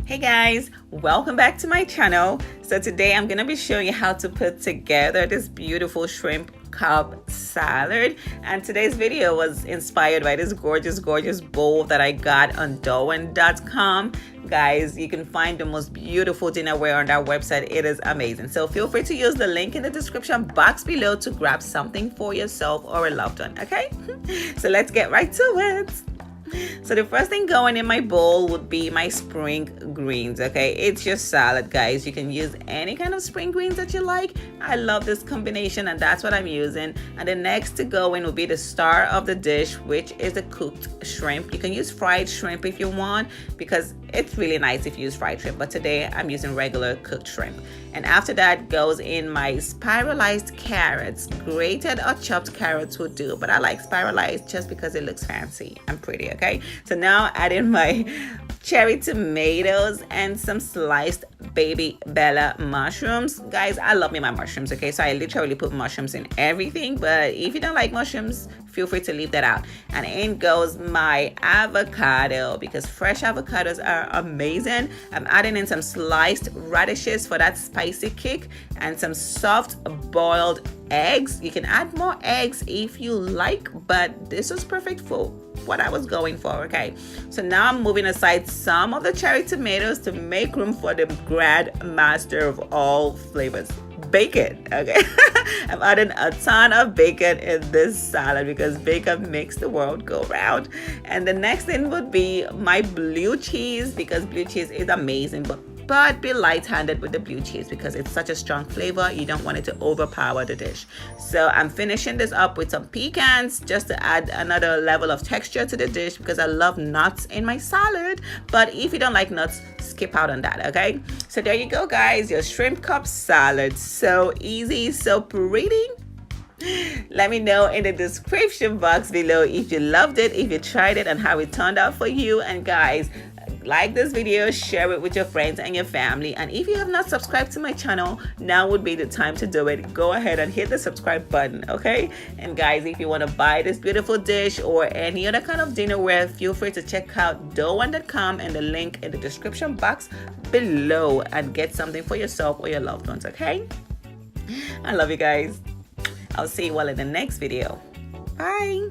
Hey guys, welcome back to my channel. So today I'm gonna be showing you how to put together this beautiful shrimp cobb salad, and today's video was inspired by this gorgeous bowl that I got on Dowan.com. Guys, you can find the most beautiful dinnerware on that website. It is amazing. So feel free to use the link in the description box below to grab something for yourself or a loved one, okay? So let's get right to it. So the first thing going in my bowl would be my spring greens. Okay, it's just salad, guys. You can use any kind of spring greens that you like. I love this combination, and that's what I'm using. And the next to go in will be the star of the dish, which is the cooked shrimp. You can use fried shrimp if you want, because it's really nice if you use fried shrimp, but today I'm using regular cooked shrimp. And after that goes in my spiralized carrots. Grated or chopped carrots would do, but I like spiralized just because it looks fancy and pretty. Okay, so now add in my cherry tomatoes and some sliced baby bella mushrooms. Guys, I love me my mushrooms. Okay, so I literally put mushrooms in everything, but if you don't like mushrooms, feel free to leave that out. And in goes my avocado, because fresh avocados are amazing. I'm adding in some sliced radishes for that spicy kick, and some soft boiled eggs. You can add more eggs if you like, but this was perfect for what I was going for. Okay, so now I'm moving aside some of the cherry tomatoes to make room for the grand master of all flavors, bacon. Okay, I'm adding a ton of bacon in this salad because bacon makes the world go round. And the next thing would be my blue cheese, because blue cheese is amazing, but be light-handed with the blue cheese because it's such a strong flavor. You don't want it to overpower the dish. So I'm finishing this up with some pecans just to add another level of texture to the dish, because I love nuts in my salad. But if you don't like nuts, skip out on that. Okay, so there you go, guys, your shrimp cobb salad. So easy, so pretty. Let me know in the description box below if you loved it, if you tried it, and how it turned out for you. And guys, like this video, share it with your friends and your family. And if you have not subscribed to my channel, now would be the time to do it. Go ahead and hit the subscribe button, okay? And guys, if you want to buy this beautiful dish or any other kind of dinnerware, feel free to check out Dowan.com and the link in the description box below and get something for yourself or your loved ones, okay? I love you guys. I'll see you all in the next video. Bye.